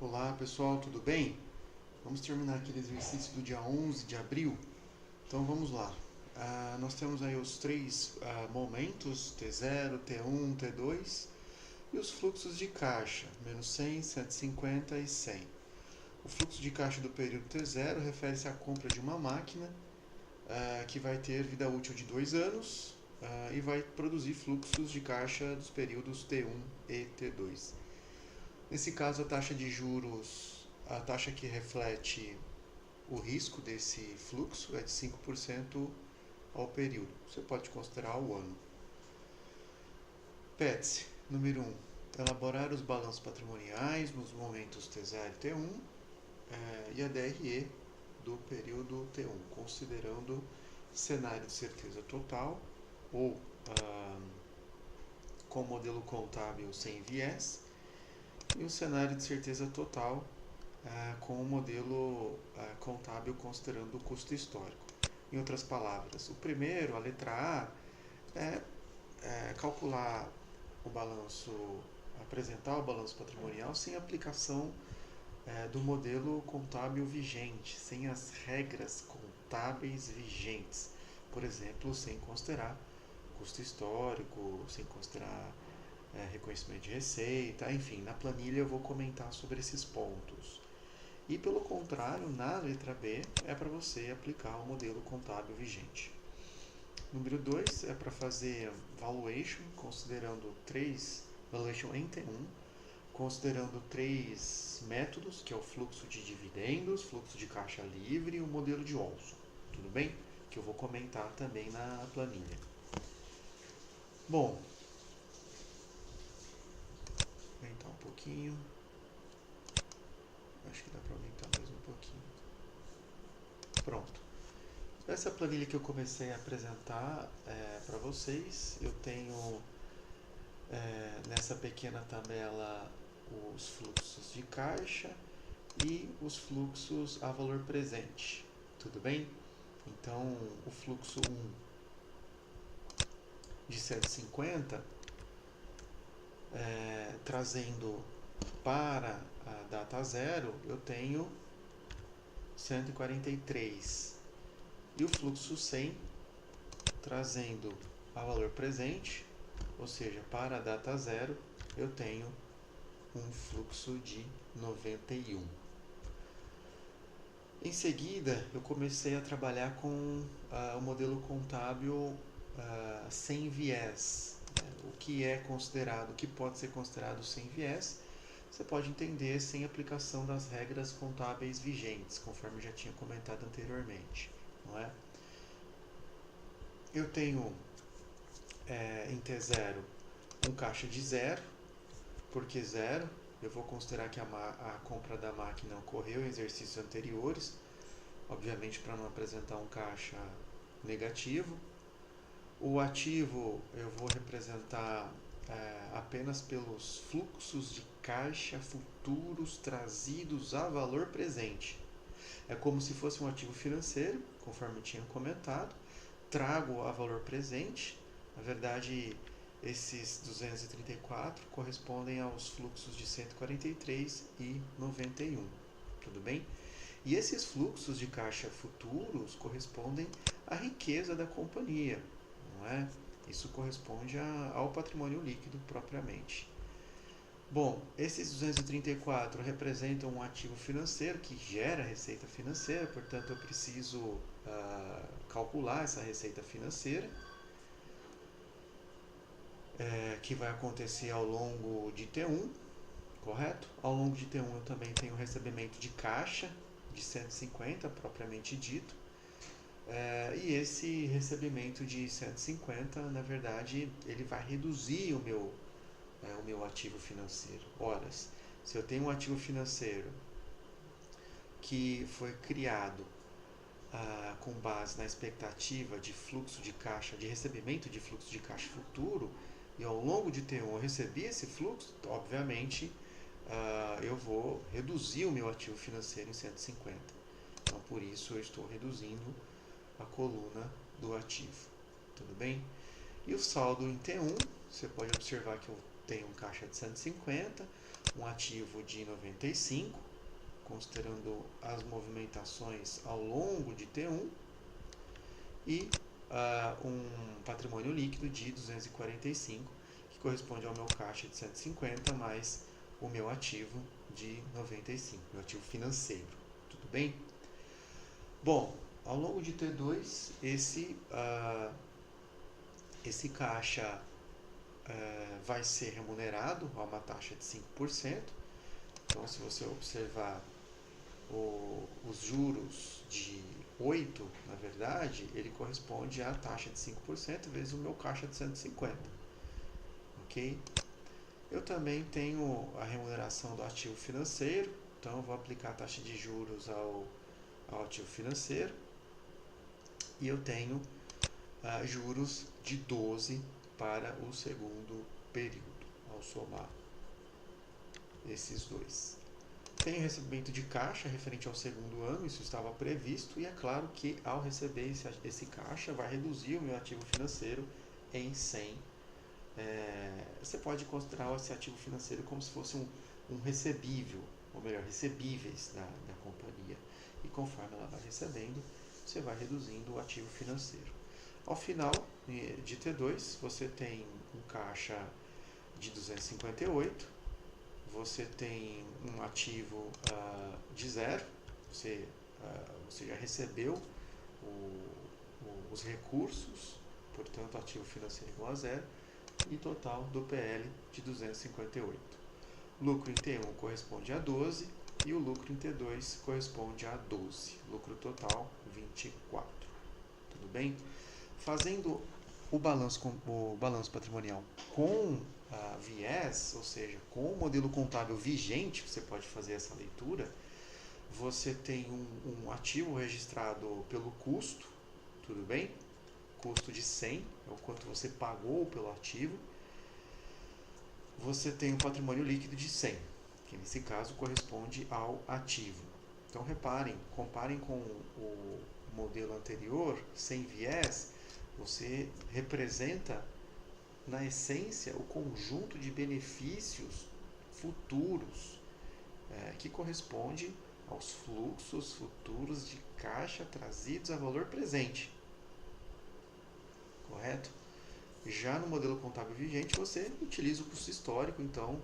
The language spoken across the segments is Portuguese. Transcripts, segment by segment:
Olá pessoal, tudo bem? Vamos terminar aquele exercício do dia 11 de abril. Então vamos lá. Nós temos aí os três momentos, T0, T1, T2, e os fluxos de caixa, menos 100, 150 e 100. O fluxo de caixa do período T0 refere-se à compra de uma máquina que vai ter vida útil de 2 anos e vai produzir fluxos de caixa dos períodos T1 e T2. Nesse caso, a taxa de juros, a taxa que reflete o risco desse fluxo é de 5% ao período. Você pode considerar o ano. PETS, número 1. Elaborar os balanços patrimoniais nos momentos T0 e T1 e a DRE do período T1, considerando cenário de certeza total ou com modelo contábil sem viés e o cenário de certeza total com o modelo contábil considerando o custo histórico. Em outras palavras, o primeiro, a letra A, é calcular o balanço, apresentar o balanço patrimonial sem aplicação do modelo contábil vigente, sem as regras contábeis vigentes. Por exemplo, sem considerar custo histórico, sem considerar reconhecimento de receita, enfim, na planilha eu vou comentar sobre esses pontos. E pelo contrário, na letra B é para você aplicar o modelo contábil vigente. Número 2 é para fazer valuation, considerando valuation em T1, considerando três métodos, que é o fluxo de dividendos, fluxo de caixa livre e o modelo de Olson. Tudo bem? Que eu vou comentar também na planilha. Bom, vou aumentar um pouquinho. Acho que dá para aumentar mais um pouquinho. Pronto. Essa planilha que eu comecei a apresentar para vocês, eu tenho nessa pequena tabela os fluxos de caixa e os fluxos a valor presente. Tudo bem? Então, o fluxo 1 de 150, trazendo para a data zero, eu tenho 143. E o fluxo 100, trazendo a valor presente, ou seja, para a data zero, eu tenho um fluxo de 91. Em seguida, eu comecei a trabalhar com o modelo contábil sem viés. O que é considerado, o que pode ser considerado sem viés, você pode entender sem aplicação das regras contábeis vigentes, conforme já tinha comentado anteriormente, não é? Eu tenho em T0 um caixa de zero, porque zero, eu vou considerar que a compra da máquina ocorreu em exercícios anteriores, obviamente para não apresentar um caixa negativo. O ativo eu vou representar apenas pelos fluxos de caixa futuros trazidos a valor presente. É como se fosse um ativo financeiro, conforme tinha comentado, trago a valor presente. Na verdade, esses 234 correspondem aos fluxos de 143 e 91. Tudo bem? E esses fluxos de caixa futuros correspondem à riqueza da companhia, não é? Isso corresponde ao patrimônio líquido propriamente. Bom, esses 234 representam um ativo financeiro que gera receita financeira, portanto eu preciso calcular essa receita financeira, que vai acontecer ao longo de T1, correto? Ao longo de T1 eu também tenho o recebimento de caixa de 150, propriamente dito, e esse recebimento de 150, na verdade, ele vai reduzir o meu ativo financeiro. Ora, se eu tenho um ativo financeiro que foi criado com base na expectativa de fluxo de caixa, de recebimento de fluxo de caixa futuro, e ao longo de T1 eu recebi esse fluxo, obviamente eu vou reduzir o meu ativo financeiro em 150. Então, por isso eu estou reduzindo a coluna do ativo. Tudo bem? E o saldo em T1, você pode observar que eu tenho um caixa de 150, um ativo de 95, considerando as movimentações ao longo de T1, e um patrimônio líquido de 245, que corresponde ao meu caixa de 150 mais o meu ativo de 95, meu ativo financeiro. Tudo bem? Bom, ao longo de T2, esse caixa vai ser remunerado a uma taxa de 5%. Então, se você observar os juros de 8, na verdade, ele corresponde à taxa de 5% vezes o meu caixa de 150. Ok? Eu também tenho a remuneração do ativo financeiro, então eu vou aplicar a taxa de juros ao ativo financeiro, e eu tenho juros de 12 para o segundo período, ao somar esses dois. Tenho recebimento de caixa referente ao segundo ano, isso estava previsto, e é claro que ao receber esse caixa vai reduzir o meu ativo financeiro em 100. Você pode considerar esse ativo financeiro como se fosse um recebível, ou melhor, recebíveis da companhia. E conforme ela vai recebendo, você vai reduzindo o ativo financeiro. Ao final de T2, você tem um caixa de 258, você tem um ativo de 0, você já recebeu os recursos, portanto, ativo financeiro igual a 0, e total do PL de 258. Lucro em T1 corresponde a 12 e o lucro em T2 corresponde a 12. Lucro total 24. Tudo bem? Fazendo o balanço patrimonial com viés, ou seja, com o modelo contábil vigente, você pode fazer essa leitura. Você tem um ativo registrado pelo custo, tudo bem? Custo de 100, é o quanto você pagou pelo ativo. Você tem um patrimônio líquido de 100, que nesse caso corresponde ao ativo. Então reparem, comparem com o modelo anterior, sem viés, você representa na essência o conjunto de benefícios futuros que corresponde aos fluxos futuros de caixa trazidos a valor presente. Correto? Já no modelo contábil vigente, você utiliza o custo histórico, então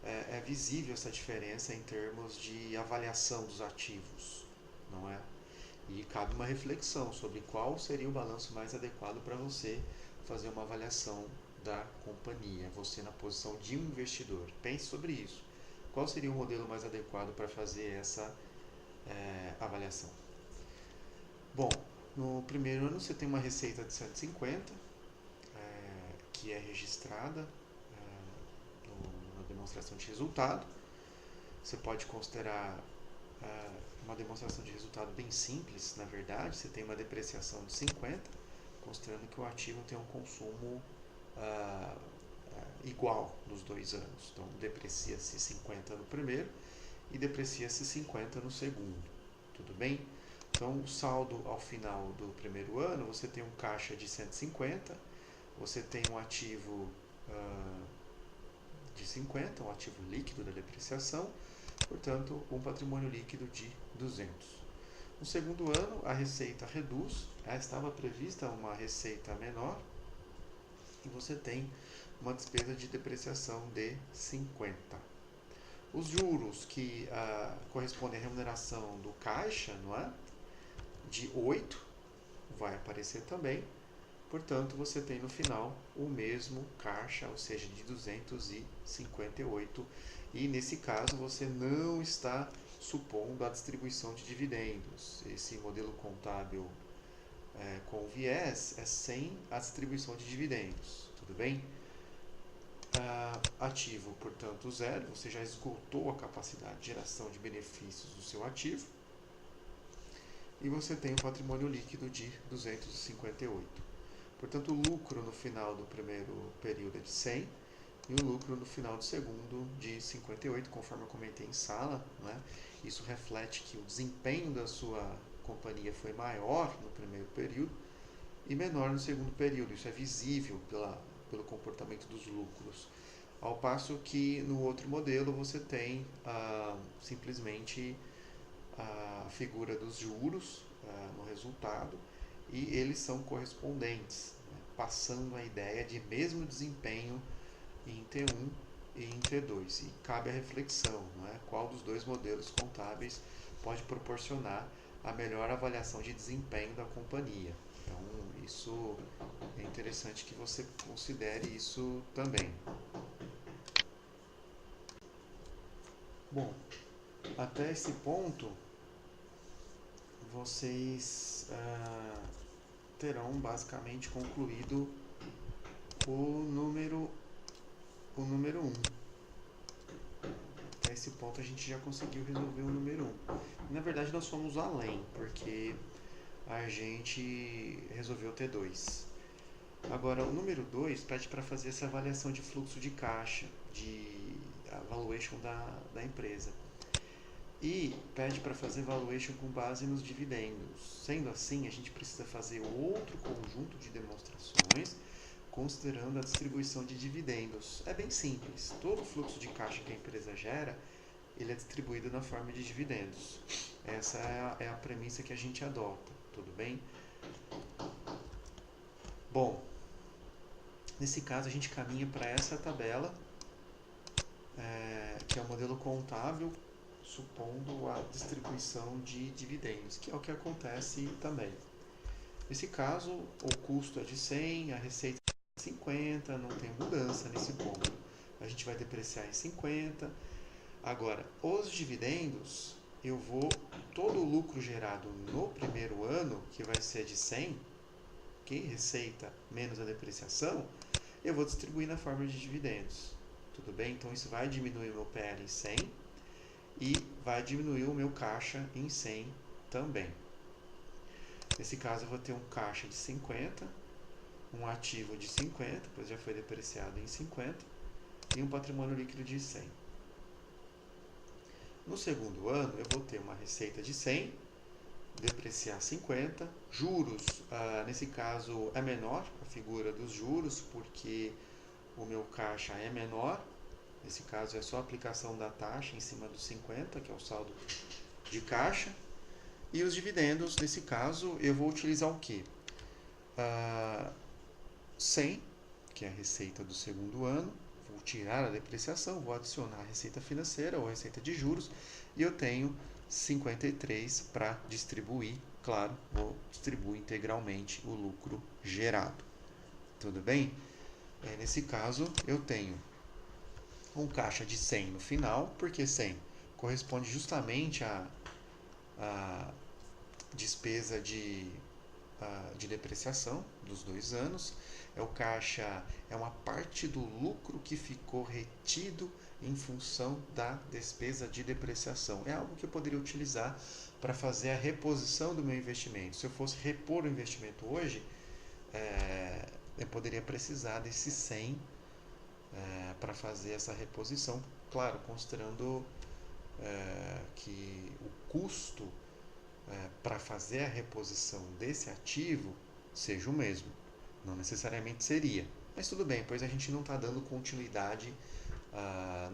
é visível essa diferença em termos de avaliação dos ativos, não é? E cabe uma reflexão sobre qual seria o balanço mais adequado para você fazer uma avaliação da companhia, você na posição de um investidor. Pense sobre isso. Qual seria o modelo mais adequado para fazer essa avaliação? Bom, no primeiro ano você tem uma receita de 150, que é registrada na demonstração de resultado. Você pode considerar uma demonstração de resultado bem simples, na verdade. Você tem uma depreciação de 50, considerando que o ativo tem um consumo igual nos 2 anos. Então, deprecia-se 50 no primeiro e deprecia-se 50 no segundo. Tudo bem? Então, o saldo ao final do primeiro ano, você tem um caixa de 150, você tem um ativo de 50, um ativo líquido da depreciação, portanto, um patrimônio líquido de 200. No segundo ano, a receita reduz, estava prevista uma receita menor, e você tem uma despesa de depreciação de 50. Os juros que correspondem à remuneração do caixa, não é? De 8, vai aparecer também. Portanto, você tem no final o mesmo caixa, ou seja, de 258. E nesse caso você não está supondo a distribuição de dividendos. Esse modelo contábil com viés é sem a distribuição de dividendos. Tudo bem? Ativo, portanto, 0. Você já esgotou a capacidade de geração de benefícios do seu ativo. E você tem um patrimônio líquido de 258. Portanto, o lucro no final do primeiro período é de 100 e o lucro no final do segundo de 58, conforme eu comentei em sala. Né? Isso reflete que o desempenho da sua companhia foi maior no primeiro período e menor no segundo período. Isso é visível pelo comportamento dos lucros. Ao passo que no outro modelo você tem simplesmente a figura dos juros no resultado e eles são correspondentes, né, passando a ideia de mesmo desempenho em T1 e em T2. E cabe a reflexão, né, qual dos dois modelos contábeis pode proporcionar a melhor avaliação de desempenho da companhia. Então, isso é interessante que você considere isso também. Bom, até esse ponto, vocês terão basicamente concluído o número 1. Até esse ponto a gente já conseguiu resolver o número 1. Na verdade, nós fomos além, porque a gente resolveu T2. Agora, o número 2 pede para fazer essa avaliação de fluxo de caixa, de valuation da empresa. E pede para fazer valuation com base nos dividendos. Sendo assim, a gente precisa fazer outro conjunto de demonstrações considerando a distribuição de dividendos. É bem simples. Todo o fluxo de caixa que a empresa gera, ele é distribuído na forma de dividendos. Essa é a premissa que a gente adota, tudo bem? Bom, nesse caso a gente caminha para essa tabela, que é o modelo contábil, supondo a distribuição de dividendos, que é o que acontece também. Nesse caso, o custo é de 100, a receita é de 50, não tem mudança nesse ponto. A gente vai depreciar em 50. Agora, os dividendos, todo o lucro gerado no primeiro ano, que vai ser de 100, que receita menos a depreciação, eu vou distribuir na forma de dividendos. Tudo bem? Então, isso vai diminuir o meu PL em 100 e vai diminuir o meu caixa em 100 também. Nesse caso, eu vou ter um caixa de 50, um ativo de 50, pois já foi depreciado em 50, e um patrimônio líquido de 100. No segundo ano, eu vou ter uma receita de 100, depreciar 50, juros, nesse caso é menor, a figura dos juros, porque o meu caixa é menor, nesse caso é só a aplicação da taxa em cima dos 50, que é o saldo de caixa. E os dividendos, nesse caso, eu vou utilizar o quê? 100, que é a receita do segundo ano, vou tirar a depreciação, vou adicionar a receita financeira ou a receita de juros, e eu tenho 53 para distribuir. Claro, vou distribuir integralmente o lucro gerado. Tudo bem? Nesse caso, eu tenho um caixa de 100 no final, porque 100 corresponde justamente à despesa de depreciação dos 2 anos. O caixa é uma parte do lucro que ficou retido em função da despesa de depreciação. É algo que eu poderia utilizar para fazer a reposição do meu investimento. Se eu fosse repor o investimento hoje, eu poderia precisar desse 100 para fazer essa reposição. Claro, considerando que o custo para fazer a reposição desse ativo seja o mesmo. Não necessariamente seria, mas tudo bem, pois a gente não está dando continuidade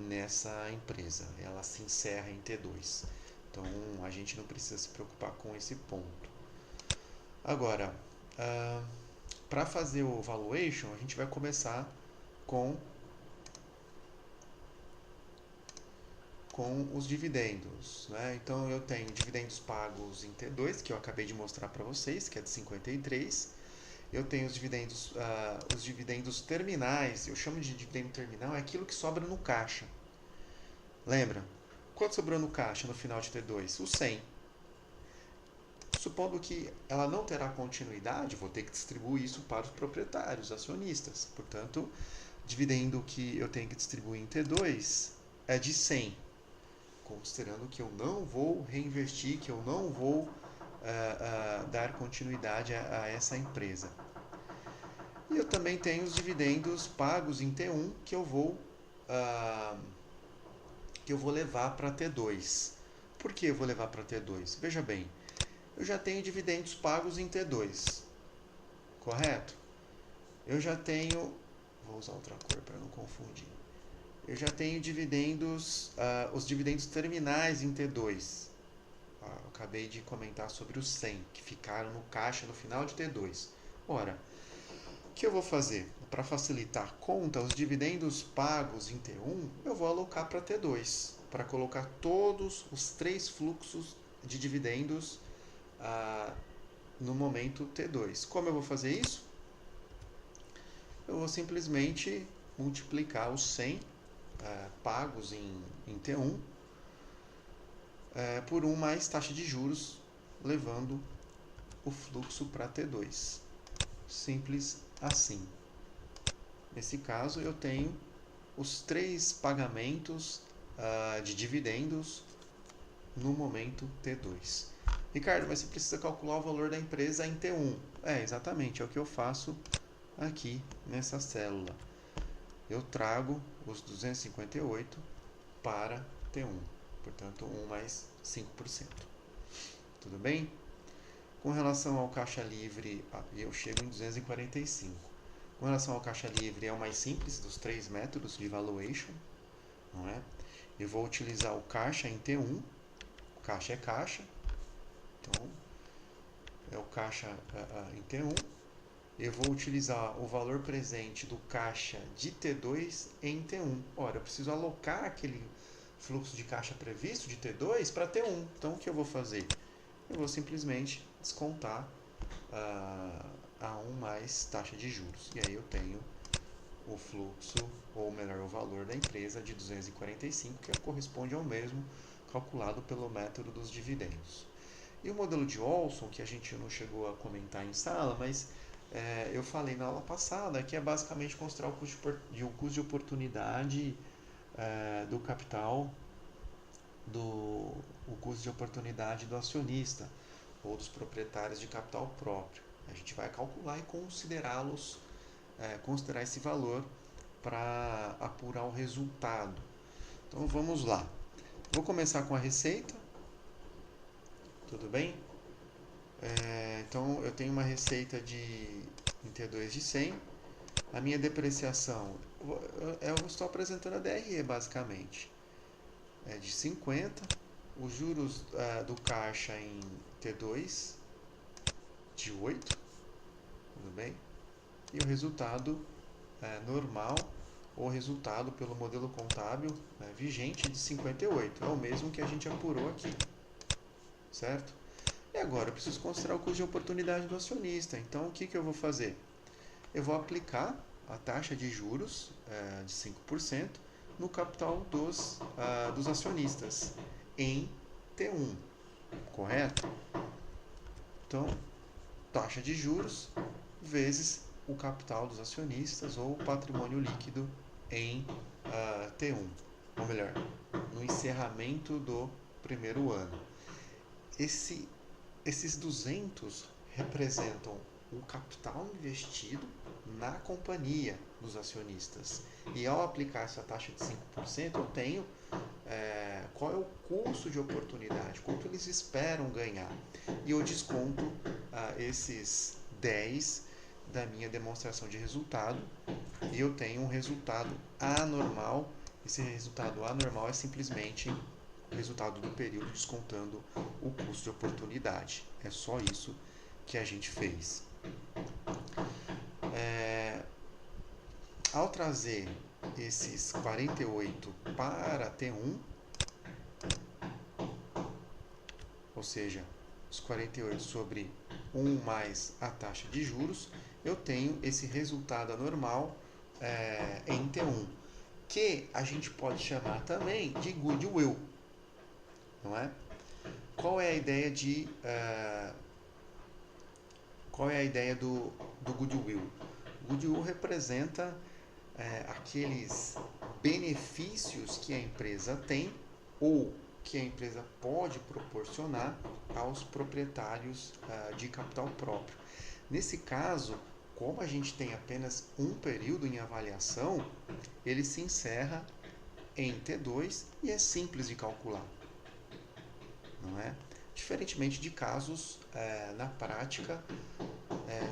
nessa empresa. Ela se encerra em T2. Então a gente não precisa se preocupar com esse ponto. Agora, para fazer o valuation, a gente vai começar com os dividendos, né? Então eu tenho dividendos pagos em T2, que eu acabei de mostrar para vocês, que é de 53. Eu tenho os dividendos terminais. Eu chamo de dividendo terminal, é aquilo que sobra no caixa. Lembra? Quanto sobrou no caixa no final de T2? O 100. Supondo que ela não terá continuidade, vou ter que distribuir isso para os proprietários, acionistas. Portanto, dividendo que eu tenho que distribuir em T2 é de 100. Considerando que eu não vou reinvestir, que eu não vou dar continuidade a essa empresa. E eu também tenho os dividendos pagos em T1 que eu vou levar para T2. Por que eu vou levar para T2? Veja bem, eu já tenho dividendos pagos em T2, correto? Eu já tenho, vou usar outra cor para não confundir. eu já tenho dividendos, os dividendos terminais em T2. Eu acabei de comentar sobre os 100 que ficaram no caixa no final de T2. Ora, o que eu vou fazer? Para facilitar a conta, os dividendos pagos em T1 eu vou alocar para T2, para colocar todos os 3 fluxos de dividendos no momento T2. Como eu vou fazer isso? Eu vou simplesmente multiplicar os 100 pagos em T1 por 1 mais taxa de juros, levando o fluxo para T2. Simples assim. Nesse caso, eu tenho os 3 pagamentos de dividendos no momento T2. Ricardo, mas você precisa calcular o valor da empresa em T1. Exatamente, é o que eu faço aqui nessa célula. Eu trago os 258 para T1, portanto 1 mais 5%. Tudo bem? Com relação ao caixa livre, eu chego em 245. Com relação ao caixa livre, é o mais simples dos 3 métodos de valuation, não é? Eu vou utilizar o caixa em T1, caixa é caixa, então é o caixa em T1. Eu vou utilizar o valor presente do caixa de T2 em T1. Ora, eu preciso alocar aquele fluxo de caixa previsto de T2 para T1. Então, o que eu vou fazer? Eu vou simplesmente descontar a 1 mais taxa de juros. E aí eu tenho o fluxo, ou melhor, o valor da empresa de 245, que corresponde ao mesmo calculado pelo método dos dividendos. E o modelo de Olson, que a gente não chegou a comentar em sala, mas eu falei na aula passada, que é basicamente considerar o custo de oportunidade do capital, o custo de oportunidade do acionista ou dos proprietários de capital próprio. A gente vai calcular e considerar esse valor para apurar o resultado. Então vamos lá. Vou começar com a receita. Tudo bem? Então eu tenho uma receita em T2 de 100. A minha depreciação, eu estou apresentando a DRE basicamente, é de 50. Os juros do caixa em T2 de 8. Tudo bem? E o resultado normal, ou resultado pelo modelo contábil vigente de 58. É o mesmo que a gente apurou aqui. Certo? E agora eu preciso considerar o custo de oportunidade do acionista. Então, o que eu vou fazer? Eu vou aplicar a taxa de juros de 5% no capital dos acionistas em T1. Correto? Então, taxa de juros vezes o capital dos acionistas ou o patrimônio líquido em T1. Ou melhor, no encerramento do primeiro ano. Esses 200 representam o capital investido na companhia dos acionistas. E ao aplicar essa taxa de 5%, eu tenho qual é o custo de oportunidade, quanto eles esperam ganhar. E eu desconto esses 10 da minha demonstração de resultado e eu tenho um resultado anormal. Esse resultado anormal é simplesmente o resultado do período descontando o custo de oportunidade. É só isso que a gente fez. Ao trazer esses 48 para T1, ou seja, os 48 sobre 1 mais a taxa de juros, eu tenho esse resultado anormal em T1, que a gente pode chamar também de goodwill, não é? Qual é a ideia do goodwill? Goodwill representa aqueles benefícios que a empresa tem ou que a empresa pode proporcionar aos proprietários de capital próprio. Nesse caso, como a gente tem apenas um período em avaliação, ele se encerra em T2 e é simples de calcular. Não é? diferentemente de casos na prática,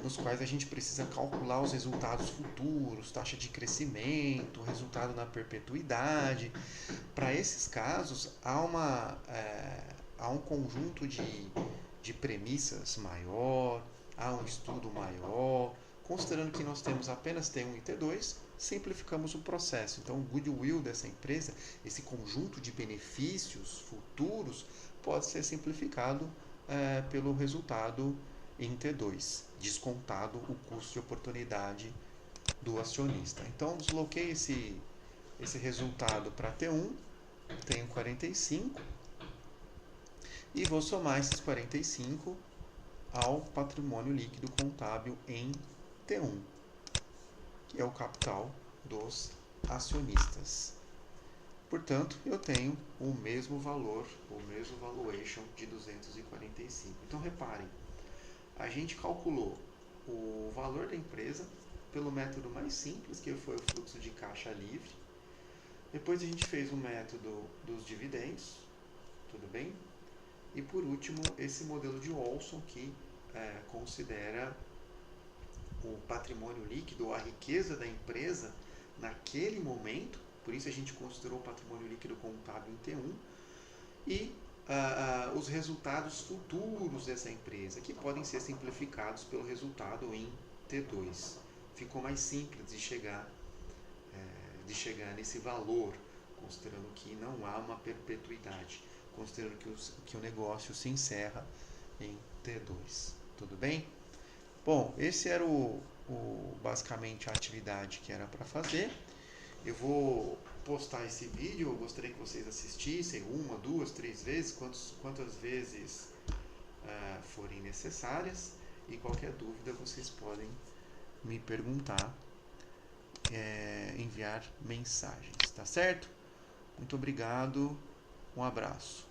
nos quais a gente precisa calcular os resultados futuros, taxa de crescimento, resultado na perpetuidade. Para esses casos, há um conjunto de premissas maior, há um estudo maior. Considerando que nós temos apenas T1 e T2, simplificamos o processo. Então, o goodwill dessa empresa, esse conjunto de benefícios futuros, pode ser simplificado pelo resultado em T2, descontado o custo de oportunidade do acionista. Então, desloquei esse resultado para T1, tenho 45 e vou somar esses 45 ao patrimônio líquido contábil em T1, que é o capital dos acionistas. Portanto, eu tenho o mesmo valor, o mesmo valuation de 245. Então, reparem, a gente calculou o valor da empresa pelo método mais simples, que foi o fluxo de caixa livre. Depois a gente fez o método dos dividendos, tudo bem? E por último, esse modelo de Olson, que considera o patrimônio líquido, ou a riqueza da empresa naquele momento, por isso a gente considerou o patrimônio líquido contábil em T1, e os resultados futuros dessa empresa, que podem ser simplificados pelo resultado em T2. Ficou mais simples de chegar nesse valor, considerando que não há uma perpetuidade, considerando que o negócio se encerra em T2. Tudo bem? Bom, esse era basicamente a atividade que era para fazer. Eu vou postar esse vídeo, eu gostaria que vocês assistissem 1, 2, 3 vezes, quantas vezes forem necessárias, e qualquer dúvida vocês podem me perguntar, enviar mensagens, tá certo? Muito obrigado, um abraço.